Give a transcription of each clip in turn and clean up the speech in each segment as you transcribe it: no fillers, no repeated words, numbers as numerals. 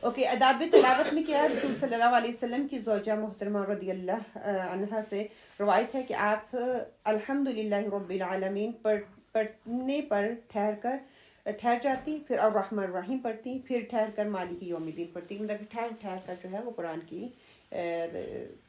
Okay, آداب تلاوت میں کیا ہے، رسول صلی اللہ علیہ وسلم کی زوجہ محترمہ رضی اللہ عنہا سے روایت ہے کہ آپ الحمدللہ رب العالمین پڑھنے پر ٹھہر جاتی، پھر الرحمن الرحیم پڑھتی، پھر ٹھہر کر مالک یوم الدین پڑھتی، مطلب ٹھہر کر جو ہے وہ قرآن کی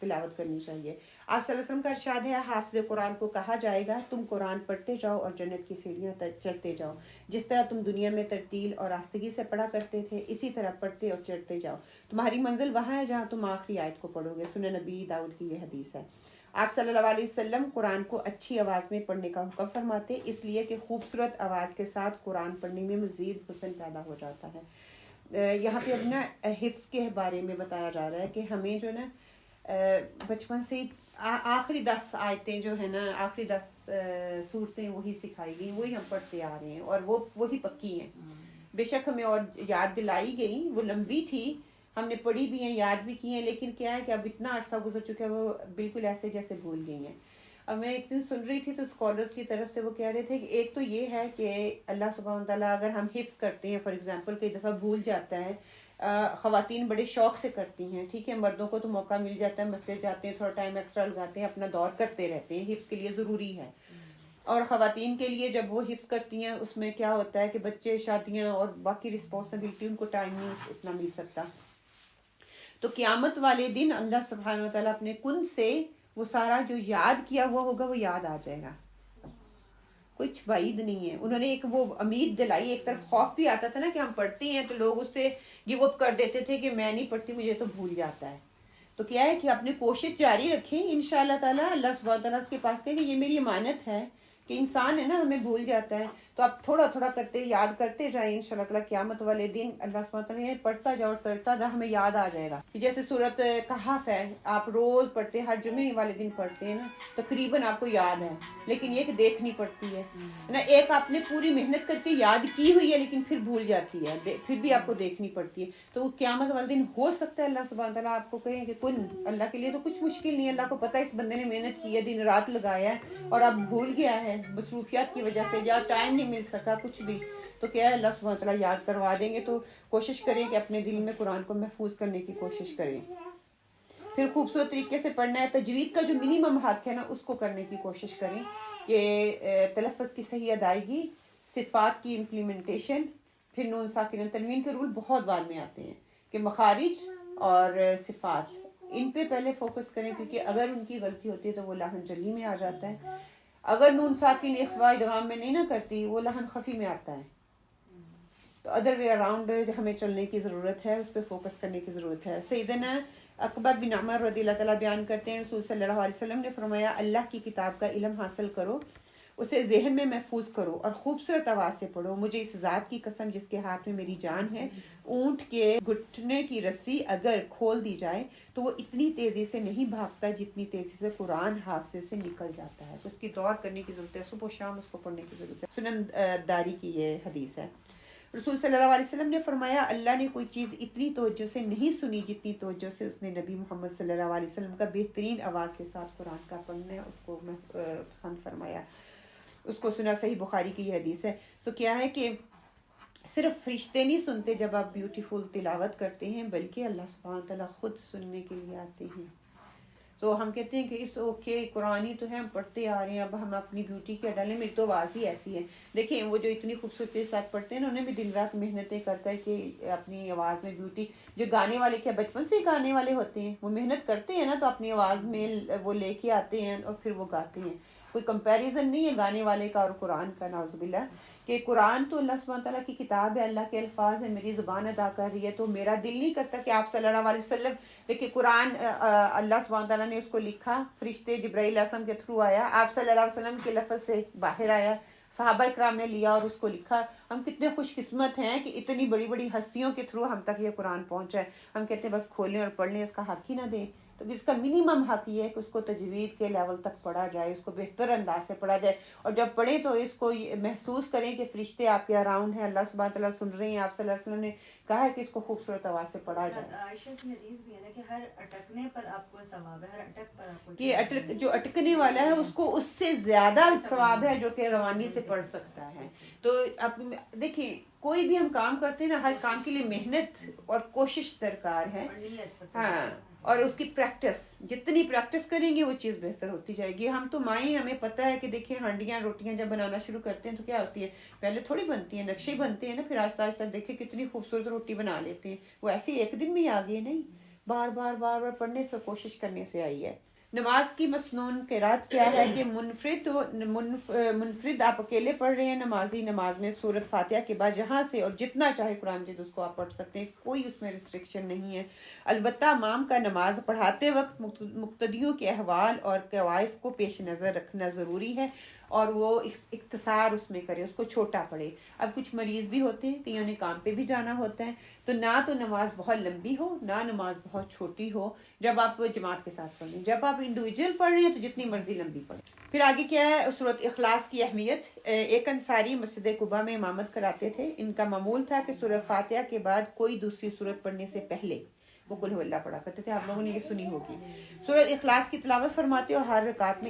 تلاوت کرنی چاہیے۔ آپ صلی اللہ علیہ وسلم کا ارشاد ہے، حافظ قرآن کو کہا جائے گا تم قرآن پڑھتے جاؤ اور جنت کی سیڑھیاں چڑھتے جاؤ، جس طرح تم دنیا میں ترتیل اور آستگی سے پڑھا کرتے تھے اسی طرح پڑھتے اور چڑھتے جاؤ، تمہاری منزل وہاں ہے جہاں تم آخری آیت کو پڑھو گے۔ سنن نبی داؤد کی یہ حدیث ہے۔ آپ صلی اللہ علیہ وسلم قرآن کو اچھی آواز میں پڑھنے کا حکم فرماتے، اس لیے کہ خوبصورت آواز کے ساتھ قرآن پڑھنے میں مزید حسن پیدا ہو جاتا ہے۔ یہاں پہ اب نا حفظ کے بارے میں بتایا جا رہا ہے کہ ہمیں جو نا بچپن سے آخری 10 آیتیں جو ہے نا، آخری 10 صورتیں وہی سکھائی گئی، وہی ہم پڑھتے آ رہے ہیں اور وہی پکی ہیں۔ بے شک ہمیں اور یاد دلائی گئی، وہ لمبی تھی، ہم نے پڑھی بھی ہیں، یاد بھی کی ہیں، لیکن کیا ہے کہ اب اتنا عرصہ گزر چکا ہے وہ بالکل ایسے جیسے بھول گئی ہیں۔ اب میں ایک دن سن رہی تھی تو اسکالرس کی طرف سے وہ کہہ رہے تھے کہ ایک تو یہ ہے کہ اللہ سبحانہ تعالیٰ اگر ہم حفظ کرتے ہیں، فار ایگزامپل کئی دفعہ بھول جاتا ہے، خواتین بڑے شوق سے کرتی ہیں، ٹھیک ہے، مردوں کو تو موقع مل جاتا ہے، مسجد جاتے ہیں، تھوڑا ٹائم ایکسٹرا لگاتے ہیں، اپنا دور کرتے رہتے ہیں، حفظ کے لیے ضروری ہے۔ اور خواتین کے لیے جب وہ حفظ کرتی ہیں اس میں کیا ہوتا ہے کہ بچے، شادیاں اور باقی رسپانسبلٹی، ان کو ٹائم نہیں اتنا مل سکتا۔ تو قیامت والے دن اللہ سبحانہ و تعالیٰ اپنے کن سے وہ سارا جو یاد کیا ہوا ہوگا وہ یاد آ جائے گا، کچھ بعید نہیں ہے۔ انہوں نے ایک وہ امید دلائی، ایک طرف خوف بھی آتا تھا نا کہ ہم پڑھتے ہیں تو لوگ اس سے گیو اپ کر دیتے تھے کہ میں نہیں پڑھتی، مجھے تو بھول جاتا ہے۔ تو کیا ہے کہ اپنی کوشش جاری رکھیں، انشاءاللہ تعالیٰ اللہ سبحانہ تعالیٰ کے پاس کہیں کہ یہ میری امانت ہے کہ انسان ہے نا، ہمیں بھول جاتا ہے، تو آپ تھوڑا تھوڑا کرتے یاد کرتے جائیں، انشاءاللہ تعالیٰ قیامت والے دن اللہ سبحانہ تعالیٰ پڑھتا جاؤ اور کرتا جاؤ، ہمیں یاد آ جائے گا۔ جیسے سورۃ کہف ہے، آپ روز پڑھتے، ہر جمعے والے دن پڑھتے ہیں نا، تقریباً آپ کو یاد ہے، لیکن یہ کہ دیکھنی پڑتی ہے نا، ایک آپ نے پوری محنت کر کے یاد کی ہوئی ہے لیکن پھر بھول جاتی ہے، پھر بھی آپ کو دیکھنی پڑتی ہے۔ تو وہ قیامت والے دن ہو سکتا ہے اللہ سبحانہ تعالیٰ آپ کو کہیں کہ کن، اللہ کے لیے تو کچھ مشکل نہیں ہے، اللہ کو پتہ ہے اس بندے نے محنت کی ہے، دن رات لگایا ہے اور اب بھول گیا ہے مصروفیات کی وجہ سے، یا ٹائم نہیں مل سکا کچھ بھی، تو کیا ہے اللہ سبحانہ تعالیٰ یاد کروا دیں گے۔ تو کوشش کریں کہ اپنے دل میں قرآن کو محفوظ کرنے کی کوشش کریں۔ پھر خوبصورت طریقے سے پڑھنا ہے، تجوید کا جو منیمم حق ہے نا اس کو کرنے کی کوشش کریں کہ تلفظ کی صحیح ادائیگی، صفات کی امپلیمنٹیشن، پھر نون ساکن تنوین کے رول بہت بعد میں آتے ہیں کہ مخارج اور صفات ان پہ پہلے فوکس کریں، کیونکہ اگر ان کی غلطی ہوتی ہے تو وہ لحن جلی میں آ جاتا ہے، اگر نون ساکن اخفاء ادغام میں نہیں نہ کرتی وہ لحن خفی میں آتا ہے۔ تو ادر وے اراؤنڈ ہمیں چلنے کی ضرورت ہے، اس پہ فوکس کرنے کی ضرورت ہے۔ سیدنا اکبر بن عمر رضی اللہ تعالیٰ بیان کرتے ہیں، رسول صلی اللہ علیہ وسلم نے فرمایا، اللہ کی کتاب کا علم حاصل کرو، اسے ذہن میں محفوظ کرو اور خوبصورت آواز سے پڑھو، مجھے اس ذات کی قسم جس کے ہاتھ میں میری جان ہے، اونٹ کے گھٹنے کی رسی اگر کھول دی جائے تو وہ اتنی تیزی سے نہیں بھاگتا جتنی تیزی سے قرآن حافظے سے نکل جاتا ہے۔ تو اس کی دور کرنے کی ضرورت ہے، صبح و شام اس کو پڑھنے کی ضرورت ہے۔ سنن داری کی یہ حدیث ہے۔ رسول صلی اللہ علیہ وسلم نے فرمایا، اللہ نے کوئی چیز اتنی توجہ سے نہیں سنی جتنی توجہ سے اس نے نبی محمد صلی اللہ علیہ وسلم کا بہترین آواز کے ساتھ قرآن کا پڑھنا، اس کو پسند فرمایا، اس کو سنا۔ صحیح بخاری کی یہ حدیث ہے۔ سو کیا ہے کہ صرف فرشتے نہیں سنتے جب آپ بیوٹیفل تلاوت کرتے ہیں، بلکہ اللہ سبحانہ تعالیٰ خود سننے کے لیے آتے ہیں۔ سو ہم کہتے ہیں کہ اس اوکے قرآن ہی تو ہے، ہم پڑھتے آ رہے ہیں، اب ہم اپنی بیوٹی کیا ڈالیں، میری تو آواز ہی ایسی ہے۔ دیکھیں وہ جو اتنی خوبصورتی کے ساتھ پڑھتے ہیں نا، انہیں بھی دن رات محنتیں کر کر کے اپنی آواز میں بیوٹی، جو گانے والے کیا بچپن سے ہی گانے والے ہوتے ہیں، وہ محنت کرتے ہیں نا تو اپنی آواز میں وہ لے کے آتے ہیں اور پھر وہ گاتے ہیں۔ کوئی کمپیریزن نہیں ہے گانے والے کا اور قرآن کا، نعوذ باللہ، کہ قرآن تو اللہ سبحانہ تعالیٰ کی کتاب ہے، اللہ کے الفاظ ہیں، میری زبان ادا کر رہی ہے، تو میرا دل نہیں کرتا کہ آپ صلی اللہ علیہ وسلم، دیکھیں قرآن اللہ سبحانہ تعالیٰ نے اس کو لکھا، فرشتے جبرائیل علیہ السلام کے تھرو آیا، آپ صلی اللہ علیہ وسلم کے لفظ سے باہر آیا، صحابہ اکرام نے لیا اور اس کو لکھا۔ ہم کتنے خوش قسمت ہیں کہ اتنی بڑی بڑی ہستیوں کے تھرو ہم تک یہ قرآن پہنچا ہے۔ ہم کہتے ہیں بس کھولیں اور پڑھ لیں، اس کا حق ہی نہ دیں۔ تو اس کا منیمم حق یہ ہے کہ اس کو تجوید کے لیول تک پڑھا جائے، اس کو بہتر انداز سے پڑھا جائے، اور جب پڑھیں تو اس کو محسوس کریں کہ فرشتے آپ کے اراؤنڈ ہیں، اللہ سبحانہ تعالیٰ سن رہے ہیں۔ آپ صلی اللہ علیہ وسلم نے کہا ہے کہ اس کو خوبصورت آواز سے پڑھا جائے۔ عائشہ کی حدیث بھی ہے نا کہ ہر اٹکنے پر آپ کو ثواب ہے، ہر اٹک پر آپ کو، کہ جو اٹکنے والا ہے اس کو اس سے زیادہ ثواب ہے جو کہ روانی سے پڑھ سکتا ہے۔ تو اب دیکھیں کوئی بھی ہم کام کرتے ہیں نا، ہر کام کے لیے محنت اور کوشش درکار ہے. اور نیت سب سے ہاں، اور اس کی پریکٹس، جتنی پریکٹس کریں گے وہ چیز بہتر ہوتی جائے گی. ہم تو مائیں، ہمیں پتہ ہے کہ دیکھیں ہانڈیاں روٹیاں جب بنانا شروع کرتے ہیں تو کیا ہوتی ہے، پہلے تھوڑی بنتی ہیں، نقشے بنتے ہیں نا، پھر آہستہ آہستہ دیکھیں کتنی خوبصورت روٹی بنا لیتے ہیں. وہ ایسے ایک دن میں ہی آگے نہیں، بار بار بار بار پڑھنے سے، کوشش کرنے سے آئی ہے. نماز کی مسنون قرات کیا ہے کہ منفرد آپ اکیلے پڑھ رہے ہیں نمازی نماز میں سورۃ فاتحہ کے بعد جہاں سے اور جتنا چاہے قرآن مجید اس کو آپ پڑھ سکتے ہیں، کوئی اس میں ریسٹرکشن نہیں ہے. البتہ امام کا نماز پڑھاتے وقت مقتدیوں کے احوال اور قوائف کو پیش نظر رکھنا ضروری ہے، اور وہ اختصار اس میں کرے، اس کو چھوٹا پڑھے. اب کچھ مریض بھی ہوتے ہیں، کئیوں نے کام پہ بھی جانا ہوتا ہے، تو نہ تو نماز بہت لمبی ہو، نہ نماز بہت چھوٹی ہو جب آپ جماعت کے ساتھ پڑھ رہے ہیں. جب آپ انڈیویجول پڑھ رہے ہیں تو جتنی مرضی لمبی پڑھیں. پھر آگے کیا ہے سورۃ اخلاص کی اہمیت. ایک انصاری مسجد قباء میں امامت کراتے تھے. ان کا معمول تھا کہ سورۃ فاتحہ کے بعد کوئی دوسری سورت پڑھنے سے پہلے وہ قل هو اللہ پڑھا کرتے تھے. آپ لوگوں نے یہ سنی ہوگی. سورۃ اخلاص کی تلاوت فرماتے اور ہر رکعت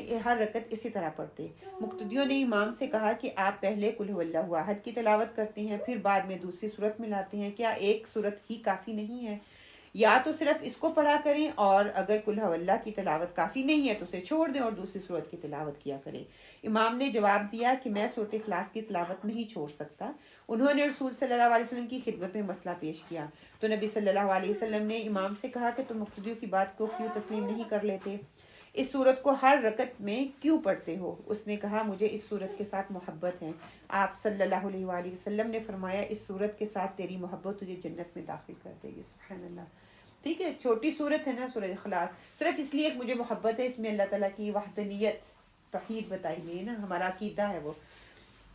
اسی طرح پڑھتے. مقتدیوں نے امام سے کہا کہ آپ پہلے قل هو اللہ احد کی تلاوت کرتے ہیں، پھر بعد میں دوسری سورت ملاتے ہیں، کیا ایک سورت ہی کافی نہیں ہے؟ یا تو صرف اس کو پڑھا کریں، اور اگر قل هو اللہ کی تلاوت کافی نہیں ہے تو اسے چھوڑ دیں اور دوسری سورت کی تلاوت کیا کریں. امام نے جواب دیا کہ میں سورۃ اخلاص کی تلاوت نہیں چھوڑ سکتا. انہوں نے رسول صلی اللہ علیہ وسلم کی خدمت میں مسئلہ پیش کیا تو نبی صلی اللہ علیہ وسلم نے امام سے کہا کہ تم مقتدیوں کی بات کو کیوں تسلیم نہیں کر لیتے؟ اس صورت کو ہر رکعت میں کیوں پڑھتے ہو؟ اس نے کہا مجھے اس صورت کے ساتھ محبت ہے. آپ صلی اللہ علیہ وآلہ وسلم نے فرمایا اس صورت کے ساتھ تیری محبت تجھے جنت میں داخل کر دے گی. سبحان اللہ. ٹھیک ہے، چھوٹی صورت ہے نا سورۃ اخلاص، صرف اس لیے کہ مجھے محبت ہے، اس میں اللہ تعالیٰ کی وحدانیت توحید بتائی گئی ہے نا، ہمارا عقیدہ ہے وہ.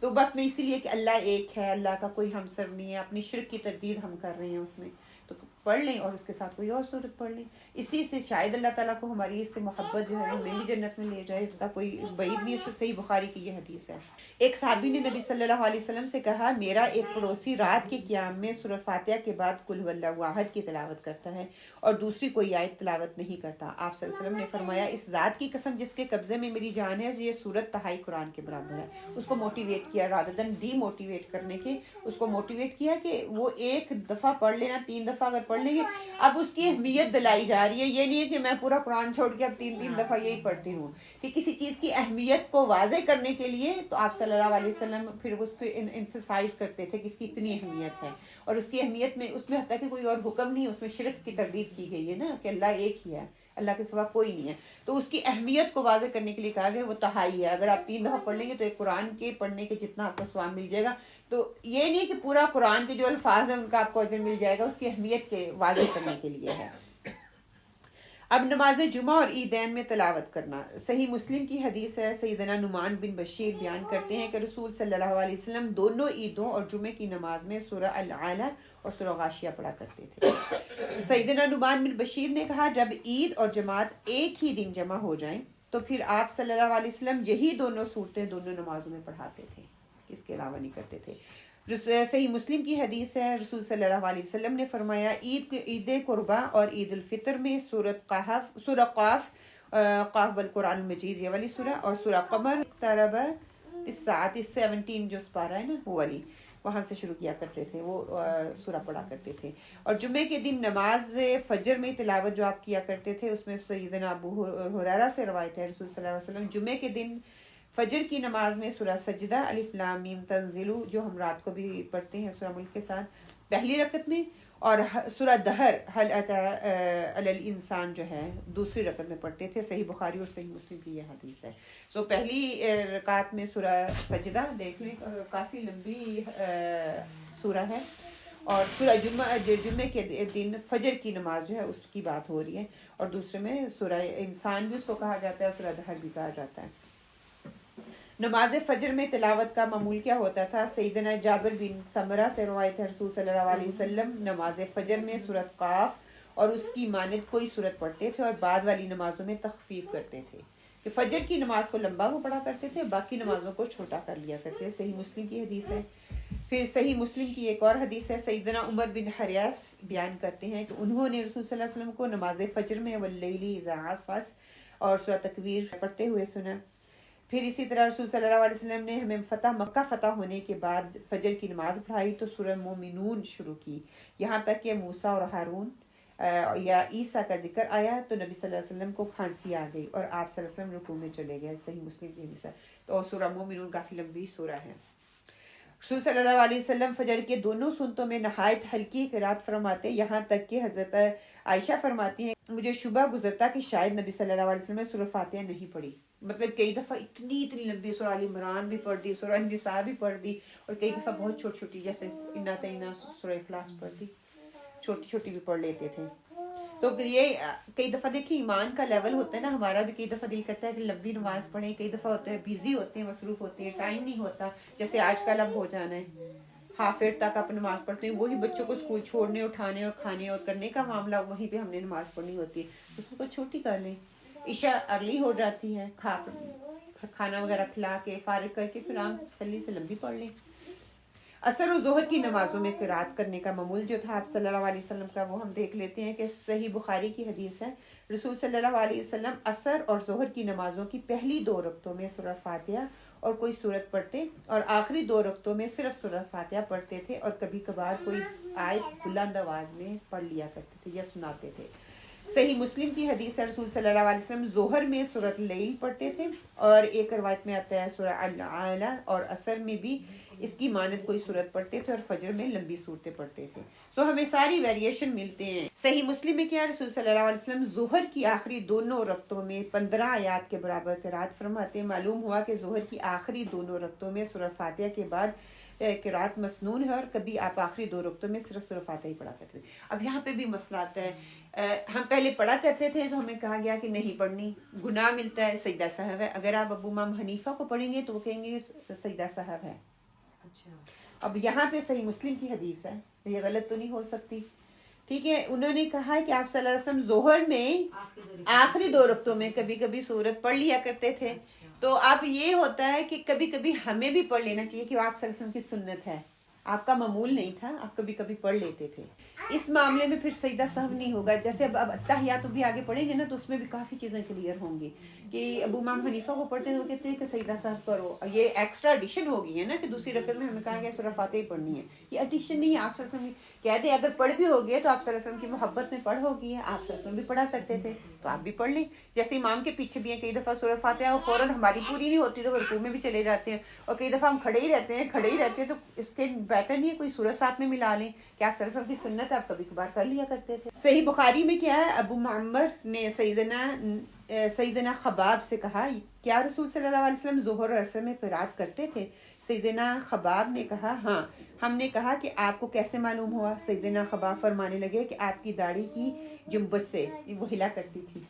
تو بس میں اسی لیے کہ اللہ ایک ہے، اللہ کا کوئی ہمسر نہیں ہے، اپنی شرک کی تردید ہم کر رہے ہیں اس میں، تو پڑھ لیں اور اس کے ساتھ کوئی اور صورت پڑھ لیں. اسی سے شاید اللہ تعالیٰ کو ہماری اس سے محبت جو ہے ہمیں بھی جنت میں لے جائے. اس کا کوئی بعید نہیں. اس سے صحیح بخاری کی یہ حدیث ہے. ایک صحابی نے نبی صلی اللہ علیہ وسلم سے کہا میرا ایک پڑوسی رات کے قیام میں سورۃ فاتحہ کے بعد قل هو اللہ احد کی تلاوت کرتا ہے اور دوسری کوئی آیت تلاوت نہیں کرتا. آپ صلی اللہ علیہ وسلم نے فرمایا اس ذات کی قسم جس کے قبضے میں میری جان ہے، یہ سورت تہائی قرآن کے برابر ہے. اس کو موٹیویٹ کیا، رادر دین ڈی موٹیویٹ کرنے کے، اس کو موٹیویٹ کیا کہ وہ ایک دفعہ پڑھ لینا، 3 دفعہ اگر پڑھ لیں گے. اب اس کی اہمیت دلائی جا رہی ہے. یہ نہیں ہے کہ میں پورا قرآن چھوڑ کے اب 3 دفعہ یہی پڑھتی ہوں، کہ کسی چیز کی اہمیت کو واضح کرنے کے لیے تو آپ صلی اللہ علیہ وسلم پھر اس کو انفسائز کرتے تھے کہ اس کی اتنی اہمیت ہے. اور اس کی اہمیت میں اس میں حتیٰ کہ کوئی اور حکم نہیں، اس میں شرک کی تردید کی گئی ہے نا، کہ اللہ ایک ہی ہے، اللہ کے سوا کوئی نہیں ہے. تو اس کی اہمیت کو واضح کرنے کے لیے کہا گیا وہ تہائی ہے. اگر آپ 3 دفعہ پڑھ لیں گے تو ایک قرآن کے پڑھنے کے جتنا آپ کو ثواب مل جائے گا. تو یہ نہیں کہ پورا قرآن کے جو الفاظ ہیں ان کا آپ کو اجر مل جائے گا، اس کی اہمیت کے واضح کرنے کے لیے ہے. اب نماز جمعہ اور عیدین میں تلاوت کرنا. صحیح مسلم کی حدیث ہے، سیدنا نعمان بن بشیر بیان کرتے ہیں کہ رسول صلی اللہ علیہ وسلم دونوں عیدوں اور جمعے کی نماز میں سورہ العلیٰ اور سورہ غاشیہ پڑھا کرتے تھے. سیدنا نعمان بن بشیر نے کہا جب عید اور جماعت ایک ہی دن جمع ہو جائیں تو پھر آپ صلی اللہ علیہ وسلم یہی دونوں صورتیں دونوں نمازوں میں پڑھاتے تھے، اس کے علاوہ نہیں کرتے تھے. صحیح مسلم کی حدیث ہے، رسول صلی اللہ علیہ وسلم نے فرمایا عید قربہ اور عید الفطر میں سورہ قاف والقرآن المجید یہ والی سورہ، اور سورہ قمر اقترب الساعۃ 17 جو سپارہ ہے نا وہ والی، وہاں سے شروع کیا کرتے تھے، وہ سورہ پڑھا کرتے تھے. اور جمعے کے دن نماز فجر میں تلاوت جو آپ کیا کرتے تھے اس میں سیدنا ابو ہریرہ سے روایت ہے، رسول صلی اللہ علیہ وسلم جمعے کے دن فجر کی نماز میں سورہ سجدہ الف لام میم تنزل جو ہم رات کو بھی پڑھتے ہیں سورہ ملک کے ساتھ پہلی رکعت میں، اور سورہ دہر حل اتی علی الانسان جو ہے دوسری رکعت میں پڑھتے تھے. صحیح بخاری اور صحیح مسلم کی یہ حدیث ہے. سو پہلی رکعت میں سورہ سجدہ دیکھ لیں، کافی لمبی سورہ ہے. اور سورہ جمعے کے دن فجر کی نماز جو ہے اس کی بات ہو رہی ہے، اور دوسرے میں سورہ انسان بھی اس کو کہا جاتا ہے، سورہ دہر بھی کہا جاتا ہے. نماز فجر میں تلاوت کا معمول کیا ہوتا تھا؟ سیدنا جابر بن سمرہ سے روایت ہے، رسول صلی اللہ علیہ وسلم نماز فجر میں سورۃ قاف اور اس کی مانند کوئی سورت پڑھتے تھے اور بعد والی نمازوں میں تخفیف کرتے تھے، کہ فجر کی نماز کو لمبا وہ پڑھا کرتے تھے، باقی نمازوں کو چھوٹا کر لیا کرتے. صحیح مسلم کی حدیث ہے. پھر صحیح مسلم کی ایک اور حدیث ہے، سیدنا عمر بن حریث بیان کرتے ہیں کہ انہوں نے رسول صلی اللہ علیہ وسلم کو نماز فجر میں واللیل اذا عسعس اور سورۃ تکویر پڑھتے ہوئے سنا. پھر اسی طرح رسول صلی اللہ علیہ وسلم نے ہمیں مکہ فتح ہونے کے بعد فجر کی نماز پڑھائی تو سورہ مومنون شروع کی، یہاں تک کہ موسیٰ اور ہارون یا عیسیٰ کا ذکر آیا تو نبی صلی اللہ علیہ وسلم کو کھانسی آ گئی اور آپ صلی اللہ علیہ وسلم رکوع میں چلے گئے، صحیح مسلم کی حدیث ہے۔ تو سورہ مومنون کافی لمبی سورہ ہے۔ رسول صلی اللہ علیہ وسلم فجر کے دونوں سنتوں میں نہایت ہلکی قرات فرماتے، یہاں تک کہ حضرت عائشہ فرماتی ہیں مجھے شبہ گزرتا کہ شاید نبی صلی اللہ علیہ وسلم نے سورہ فاتحہ نہیں پڑھی، مطلب کئی دفعہ اتنی لمبی سورہ آل عمران بھی پڑھ دی، سورہ النساء بھی پڑھ دی، اور کئی دفعہ بہت چھوٹی چھوٹی جیسے انا اطعینا سورہ اخلاص پڑھ دی، چھوٹی چھوٹی بھی پڑھ لیتے تھے۔ تو یہ کئی دفعہ دیکھیں ایمان کا لیول ہوتا ہے نا، ہمارا بھی کئی دفعہ دل کرتا ہے کہ لمبی نماز پڑھیں، کئی دفعہ ہوتے ہیں بیزی ہوتے ہیں، مصروف ہوتے ہیں، ٹائم نہیں ہوتا، جیسے آج کل اب ہو جانا ہے ہاف ایٹ تک آپ نماز پڑھتے ہیں، وہی بچوں کو اسکول چھوڑنے اٹھانے اور کھانے اور کرنے کا معاملہ وہیں پہ ہم نے نماز پڑھنی ہوتی ہے، اس کو چھوٹی کر لیں، عشاء ارلی ہو جاتی ہے، کھانا وغیرہ کھلا کے فارغ کر کے پھر ہم تسلی سے لمبی پڑھ لیں۔ عصر و ظہر کی نمازوں میں قرات کرنے کا معمول جو تھا آپ صلی اللہ علیہ وسلم کا، وہ ہم دیکھ لیتے ہیں کہ صحیح بخاری کی حدیث ہے، رسول صلی اللہ علیہ وسلم عصر اور ظہر کی نمازوں کی پہلی 2 رکعتوں میں سورہ فاتحہ اور کوئی سورت پڑھتے اور آخری 2 رکعتوں میں صرف سورہ فاتحہ پڑھتے تھے، اور کبھی کبھار کوئی آیت بلند آواز میں پڑھ لیا کرتے تھے یا سناتے تھے۔ صحیح مسلم کی حدیث ہے رسول صلی اللہ علیہ وسلم ظہر میں سورۃ اللیل پڑھتے تھے، اور ایک روایت میں آتا ہے سورہ الاعلیٰ، اور عصر میں بھی اس کی مانند کوئی سورت پڑھتے تھے، اور فجر میں لمبی صورتیں پڑھتے تھے۔ تو ہمیں ساری ویریشن ملتے ہیں۔ صحیح مسلم میں کیا رسول صلی اللہ علیہ وسلم ظہر کی آخری دونوں رکعتوں میں 15 آیات کے برابر قرات فرماتے ہیں۔ معلوم ہوا کہ ظہر کی آخری دونوں رکعتوں میں سورہ فاتحہ کے بعد قرات مسنون ہے، اور کبھی آپ آخری 2 رکعتوں میں صرف سورہ فاتحہ ہی پڑھا کرتے تھے۔ اب یہاں پہ بھی مسئلہ آتا ہے، ہم پہلے پڑھا کرتے تھے تو ہمیں کہا گیا کہ نہیں پڑھنی، گناہ ملتا ہے، سجدہ سہو ہے۔ اگر آپ ابو امام حنیفہ کو پڑھیں گے تو وہ کہیں گے سجدہ سہو ہے۔ اب یہاں پہ صحیح مسلم کی حدیث ہے، یہ غلط تو نہیں ہو سکتی، ٹھیک ہے۔ انہوں نے کہا کہ آپ صلی اللہ علیہ وسلم ظہر میں آخری 2 رکعتوں میں کبھی کبھی سورت پڑھ لیا کرتے تھے۔ تو اب یہ ہوتا ہے کہ کبھی کبھی ہمیں بھی پڑھ لینا چاہیے کہ آپ صلی اللہ علیہ وسلم کی سنت ہے، آپ کا معمول نہیں تھا، آپ کبھی کبھی پڑھ لیتے تھے۔ اس معاملے میں پھر سجدہ سہو نہیں ہوگا، جیسے اب اتحیات بھی آگے پڑھیں گے نا تو اس میں بھی کافی چیزیں کلیئر ہوں گی کہ ابو امام حنیفہ کو پڑھتے ہیں وہ کہتے ہیں کہ سجدہ سہو کرو، یہ ایکسٹرا ایڈیشن ہو گئی ہے نا کہ دوسری رکعت میں ہمیں کہا گیا سورہ فاتحہ ہی پڑھنی ہے، یہ ایڈیشن نہیں ہے۔ آپ صلی اللہ علیہ وسلم کہہ دیں اگر پڑھ بھی ہوگی تو آپ صلی اللہ علیہ وسلم کی محبت میں پڑھ ہوگی ہے، آپ صلی اللہ علیہ وسلم بھی پڑھا کرتے تھے تو آپ بھی پڑھ لیں، جیسے امام کے پیچھے بھی ہیں، کئی دفعہ سورہ فاتحہ اور فوراً ہماری پوری نہیں ہوتی تو وہ رکوع میں بھی چلے جاتے ہیں، اور کئی دفعہ ہم کھڑے ہی رہتے ہیں تو اس کے بیٹر نہیں ہے کوئی سورہ ساتھ میں ملا لیں کہ آپ صلی اللہ علیہ وسلم کی سنت آپ کبھی کبھار کر لیا کرتے تھے۔ صحیح بخاری میں کیا ہے، ابو معمر نے سیدنا خباب سے کہا کیا رسول صلی اللہ علیہ وسلم ظہر اور عصر میں قرات کرتے تھے؟ سیدنا خباب نے کہا ہاں۔ ہم نے کہا کہ آپ کو کیسے معلوم ہوا؟ سیدنا خباب فرمانے لگے کہ آپ کی داڑھی کی جنبش سے وہ ہلا کرتی تھی،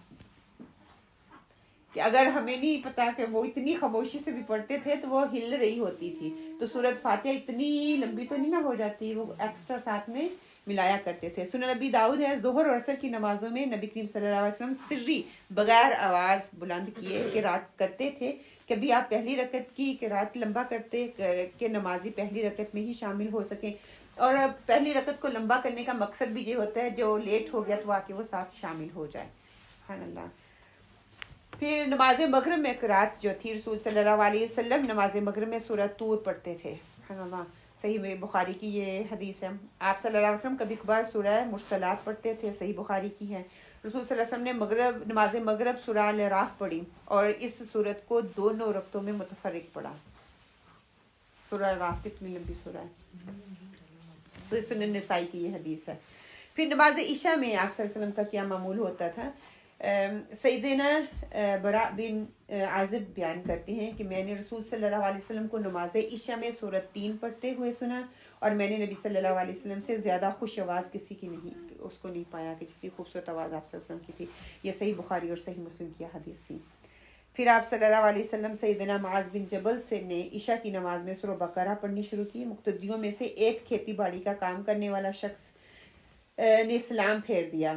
کہ اگر ہمیں نہیں پتا کہ وہ اتنی خاموشی سے بھی پڑھتے تھے تو وہ ہل رہی ہوتی تھی، تو سورۃ فاتحہ اتنی لمبی تو نہیں نہ ہو جاتی، وہ ایکسٹرا ساتھ میں ملایا کرتے تھے۔ سنن نبی داؤد ہے ظہر اور عصر کی نمازوں میں نبی کریم صلی اللہ علیہ وسلم سری بغیر آواز بلند کیے قرات کرتے تھے۔ کبھی آپ پہلی رکعت کی قرات لمبا کرتے کہ نمازی پہلی رکعت میں ہی شامل ہو سکیں، اور پہلی رکعت کو لمبا کرنے کا مقصد بھی یہ ہوتا ہے جو لیٹ ہو گیا تو آ کے وہ ساتھ شامل ہو جائے۔ سبحان اللہ۔ پھر نماز مغرب میں قرات جو تھی، رسول صلی اللہ علیہ وسلم نماز مغرب میں سورہ طور پڑھتے تھے۔ سبحان اللہ، صحیح میں بخاری کی یہ حدیث ہے۔ آپ صلی اللہ علیہ وسلم کبھی کبھار سورہ مرسلات پڑھتے تھے، صحیح بخاری کی ہے۔ رسول صلی اللہ علیہ وسلم نے نماز مغرب سورہ الاعراف پڑھی اور اس سورت کو 2 رکعتوں میں متفرق پڑھا۔ سورہ الاعراف کتنی لمبی سورہ ہے، سنن نسائی کی یہ حدیث ہے۔ پھر نماز عشاء میں آپ صلی اللہ علیہ وسلم کا کیا معمول ہوتا تھا؟ سیدنا براء بن عازب بیان کرتے ہیں کہ میں نے رسول صلی اللہ علیہ وسلم کو نماز عشاء میں سورۃ 3 پڑھتے ہوئے سنا، اور میں نے نبی صلی اللہ علیہ وسلم سے زیادہ خوش آواز کسی کی اس کو نہیں پایا کہ جتنی خوبصورت آواز آپ صلی اللہ علیہ وسلم کی تھی۔ یہ صحیح بخاری اور صحیح مسلم کی حدیث تھی۔ پھر آپ صلی اللہ علیہ وسلم سیدنا معاذ بن جبل سے نے عشاء کی نماز میں سورہ بقرہ پڑھنی شروع کی۔ مقتدیوں میں سے ایک کھیتی باڑی کا کام کرنے والا شخص نے سلام پھیر دیا،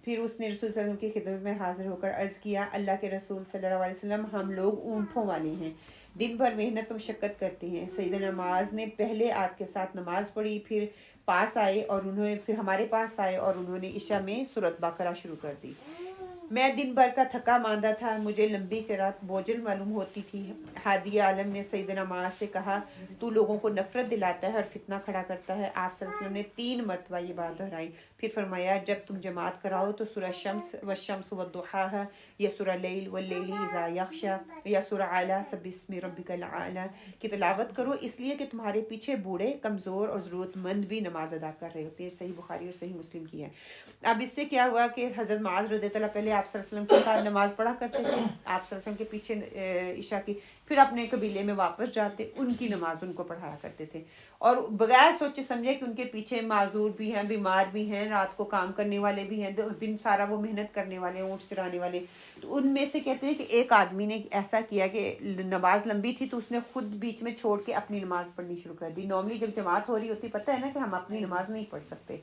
پھر اس نے رسول صلی اللہ علیہ وسلم کی خدمت میں حاضر ہو کر عرض کیا، اللہ کے رسول صلی اللہ علیہ وسلم ہم لوگ اونٹوں والے ہیں، دن بھر محنت و مشقت کرتے ہیں۔ سیدنا معاذ نے پہلے آپ کے ساتھ نماز پڑھی، پھر پاس آئے اور پھر ہمارے پاس آئے اور انہوں نے عشاء میں سورۃ بقرہ شروع کر دی۔ میں دن بھر کا تھکا ماندہ تھا, مجھے لمبی قرات بوجھل معلوم ہوتی تھی. ہادی عالم نے سیدنا معاذ سے کہا, تو لوگوں کو نفرت دلاتا ہے اور فتنہ کھڑا کرتا ہے. آپ صلی اللہ علیہ وسلم نے 3 مرتبہ یہ بات دہرائی. پھر فرمایا, جب تم جماعت کراؤ تو سورہ شمس والشمس والضحاها, یا سورہ لیل واللیل اذا یغشا, یا سورہ اعلیٰ سبح اسم ربک الاعلیٰ کی تلاوت کرو, اس لیے کہ تمہارے پیچھے بوڑھے, کمزور اور ضرورت مند بھی نماز ادا کر رہے ہوتے ہیں. صحیح بخاری اور صحیح مسلم کی ہے. اب اس سے کیا ہوا کہ حضرت معاذ رضی اللہ پہلے آپ صلی اللہ علیہ وسلم کے ساتھ نماز پڑھا کرتے تھے, آپ صلی اللہ علیہ وسلم کے پیچھے عشاء کی, پھر اپنے قبیلے میں واپس جاتے, ان کی نماز ان کو پڑھایا کرتے تھے, اور بغیر سوچے سمجھے کہ ان کے پیچھے معذور بھی ہیں, بیمار بھی ہیں, رات کو کام کرنے والے بھی ہیں, دن سارا وہ محنت کرنے والے, اونٹ چرانے والے. تو ان میں سے کہتے ہیں کہ ایک آدمی نے ایسا کیا کہ نماز لمبی تھی تو اس نے خود بیچ میں چھوڑ کے اپنی نماز پڑھنی شروع کر دی. نارملی جب جماعت ہو رہی ہوتی پتہ ہے نا کہ ہم اپنی نماز نہیں پڑھ سکتے,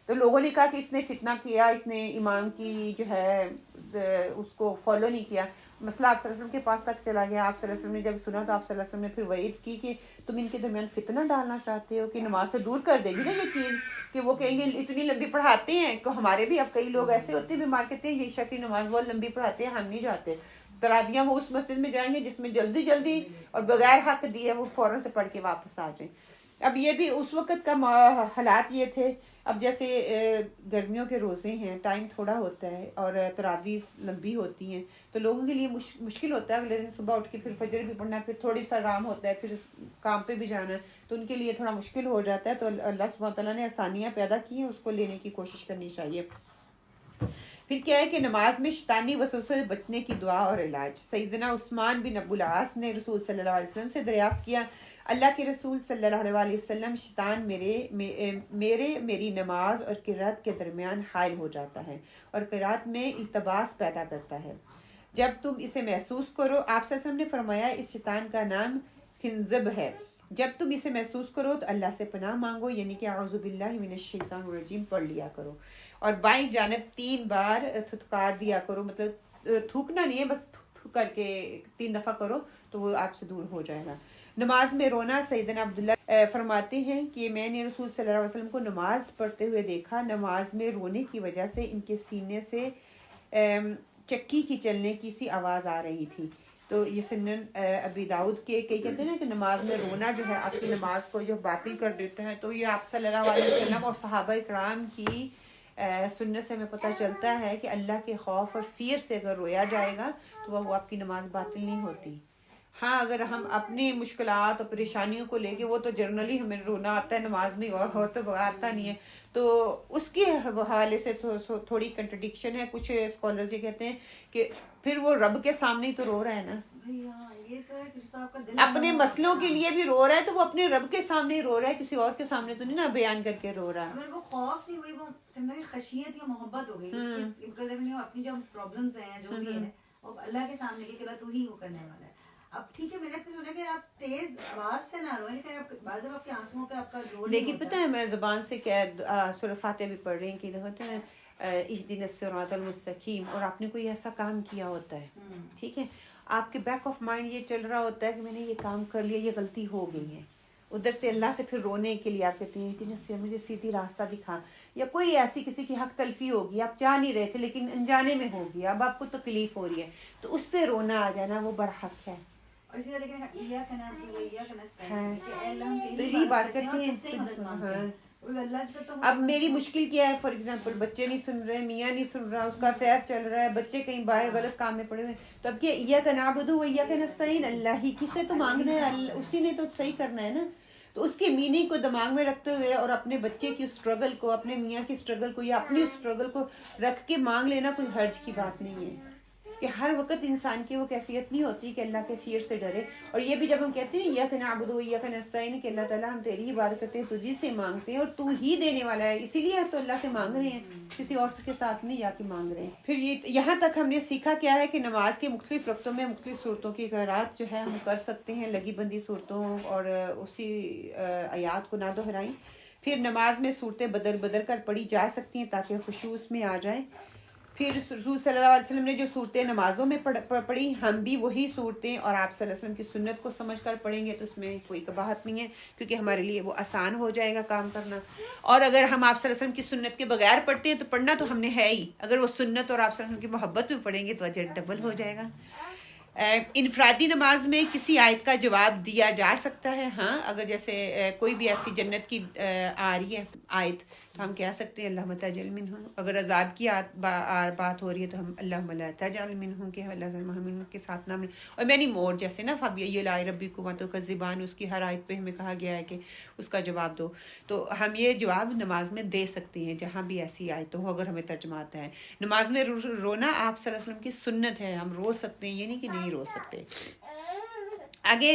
تو لوگوں نے کہا کہ اس نے فتنہ کیا, اس نے امام کی جو ہے اس کو فالو نہیں کیا. مسئلہ آپ صلی اللہ علیہ وسلم کے پاس تک چلا گیا. آپ صلی اللہ علیہ وسلم نے جب سنا تو آپ صلی اللہ علیہ وسلم نے پھر وعید کی کہ تم ان کے درمیان فتنہ ڈالنا چاہتے ہو, کہ نماز سے دور کر دے گی نا یہ چیز, کہ وہ کہیں گے اتنی لمبی پڑھاتے ہیں. تو ہمارے بھی اب کئی لوگ ایسے ہوتے ہیں بیمار, کہتے ہیں یہ عشاء کی نماز بہت لمبی پڑھاتے ہیں, ہم نہیں جاتے. تراویح وہ اس مسجد میں جائیں گے جس میں جلدی جلدی اور بغیر حق دیے وہ فوراً سے پڑھ کے واپس آ جائیں. اب یہ بھی اس وقت کا حالات یہ تھے. اب جیسے گرمیوں کے روزے ہیں, ٹائم تھوڑا ہوتا ہے اور تراویح لمبی ہوتی ہیں, تو لوگوں کے لیے مشکل ہوتا ہے. اگلے دن صبح اٹھ کے پھر فجر بھی پڑھنا ہے, پھر تھوڑی سا آرام ہوتا ہے, پھر کام پہ بھی جانا ہے, تو ان کے لیے تھوڑا مشکل ہو جاتا ہے. تو اللہ سبحانہ تعالیٰ نے آسانیاں پیدا کی ہیں, اس کو لینے کی کوشش کرنی چاہیے. پھر کیا ہے کہ نماز میں شیطانی وسوسے سے بچنے کی دعا اور علاج. سیدنا عثمان بن ابو العاص نے رسول صلی اللہ علیہ وسلم سے دریافت کیا, اللہ کے رسول صلی اللہ علیہ وسلم, شیطان میری نماز اور قرات کے درمیان حائل ہو جاتا ہے اور قرات میں التباس پیدا کرتا ہے. جب تم اسے محسوس کرو, آپ صلی اللہ علیہ وسلم نے فرمایا, اس شیطان کا نام خنزب ہے, جب تم اسے محسوس کرو تو اللہ سے پناہ مانگو, یعنی کہ اعوذ باللہ من الشیطان الرجیم پڑھ لیا کرو, اور بائیں جانب 3 بار تھتکار دیا کرو. مطلب تھوکنا نہیں ہے, بس تھوک کر کے 3 دفعہ کرو تو وہ آپ سے دور ہو جائے گا. نماز میں رونا. سیدنا عبداللہ فرماتے ہیں کہ میں نے رسول صلی اللہ علیہ وسلم کو نماز پڑھتے ہوئے دیکھا, نماز میں رونے کی وجہ سے ان کے سینے سے چکی کی چلنے کی سی آواز آ رہی تھی. تو یہ سنن ابی داؤد کے کئی کہتے ہیں نا کہ نماز میں رونا جو ہے آپ کی نماز کو جو باطل کر دیتا ہے. تو یہ آپ صلی اللہ علیہ وسلم اور صحابہ کرام کی سنت سے ہمیں پتہ چلتا ہے کہ اللہ کے خوف اور فیر سے اگر رویا جائے گا تو وہ آپ کی نماز باطل نہیں ہوتی. ہاں اگر ہم اپنی مشکلات اور پریشانیوں کو لے کے, وہ تو جنرلی ہمیں رونا آتا ہے نماز میں, اور تو آتا نہیں ہے, تو اس کے حوالے سے تھوڑی کنٹرڈکشن ہے. کچھ اسکالرز یہ کہتے ہیں کہ پھر وہ رب کے سامنے ہی تو رو رہا ہے نا, اپنے مسئلوں کے لیے بھی رو رہا ہے, تو وہ اپنے رب کے سامنے ہی رو رہا ہے, کسی اور کے سامنے تو نہیں نا بیان کر کے رو رہا. وہ خوف نہیں ہوئی, وہ خشیت یا محبت ہو گئی, اپنی جو پرابلمز ہیں جو بھی ہے وہ اللہ کے سامنے کی تو ہی وہ کرنے والا ہے. اب ٹھیک ہے, میں نے سنا کہ آپ تیز آواز سے نہ روئیں, لیکن بعض آپ کے آنسوؤں پہ آپ کا زور, لیکن پتہ ہے میں زبان سے کیا سورہ فاتحہ بھی پڑھ رہی ہوں کہ ہوتے ہیں اہدنا الصراط المستقیم, اور آپ نے کوئی ایسا کام کیا ہوتا ہے, ٹھیک ہے, آپ کے بیک آف مائنڈ یہ چل رہا ہوتا ہے کہ میں نے یہ کام کر لیا, یہ غلطی ہو گئی ہے, ادھر سے اللہ سے پھر رونے کے لیے آپ کہتے ہیں اہدنا الصراط, مجھے سیدھی راستہ دکھا, یا کوئی ایسی کسی کی حق تلفی ہوگی, آپ چاہ نہیں رہے تھے لیکن انجانے میں ہوگی, اب آپ کو تکلیف ہو رہی ہے, تو اس پہ رونا آ جانا وہ بڑا حق ہے. بات کرتے ہیں اب میری مشکل کیا ہے, فار ایگزامپل بچے نہیں سن رہے, میاں نہیں سن رہا, اس کا افیئر چل رہا ہے, بچے کہیں باہر غلط کام میں پڑے ہوئے, تو اب کیا ایاک نعبد و ایاک نستعین, اللہ ہی کس سے تو مانگنا ہے, اسی نے تو صحیح کرنا ہے نا. تو اس کے میننگ کو دماغ میں رکھتے ہوئے اور اپنے بچے کی اسٹرگل کو, اپنے میاں کی اسٹرگل کو یا اپنی اسٹرگل کو رکھ کے مانگ لینا کوئی حرج کی بات نہیں ہے. کہ ہر وقت انسان کی وہ کیفیت نہیں ہوتی کہ اللہ کے فیر سے ڈرے. اور یہ بھی جب ہم کہتے ہیں ایاک نعبد و ایاک نستعین, کہ اللہ تعالیٰ ہم تیری عبادت کرتے ہیں, تجھی سے مانگتے ہیں, اور تو ہی دینے والا ہے, اسی لیے تو اللہ سے مانگ رہے ہیں, کسی اور کے ساتھ نہیں جا کے مانگ رہے ہیں. پھر یہاں تک ہم نے سیکھا کیا ہے کہ نماز کے مختلف وقتوں میں مختلف صورتوں کی قرات جو ہے ہم کر سکتے ہیں, لگی بندی صورتوں اور اسی آیات کو نہ دہرائیں. پھر نماز میں صورتیں بدل کر پڑھی جا سکتی ہیں تاکہ خشوع اس میں آ جائے. پھر رسول صلی اللہ علیہ وسلم نے جو صورتیں نمازوں میں پڑھی ہم بھی وہی صورتیں اور آپ صلی اللہ علیہ وسلم کی سنت کو سمجھ کر پڑھیں گے تو اس میں کوئی قباحت نہیں ہے، کیونکہ ہمارے لیے وہ آسان ہو جائے گا کام کرنا. اور اگر ہم آپ صلی اللہ علیہ وسلم کی سنت کے بغیر پڑھتے ہیں تو پڑھنا تو ہم نے ہے ہی، اگر وہ سنت اور آپ صلی اللہ علیہ وسلم کی محبت میں پڑھیں گے تو اجر ڈبل ہو جائے گا. انفرادی نماز میں کسی آیت کا جواب دیا جا سکتا ہے. ہاں اگر جیسے کوئی بھی ایسی جنت کی آ رہی ہے آیت تو ہم کہہ سکتے ہیں اللہم تجعل منہم. اگر عذاب کی بات ہو رہی ہے تو ہم اللہم لا تجعل منہم کہ اللہ تعالیٰ کے ساتھ نہ ملے. اور مینی مور جیسے نا فبأي آلاء ربكما تكذبان، اس کی ہر آیت پہ ہمیں کہا گیا ہے کہ اس کا جواب دو. تو ہم یہ جواب نماز میں دے سکتے ہیں جہاں بھی ایسی آیت ہو اگر ہمیں ترجمہ آتا ہے. نماز میں رونا آپ صلی اللہ علیہ وسلم کی سنت ہے، ہم رو سکتے ہیں، یہ نہیں کہ نہیں رو سکتے. آگے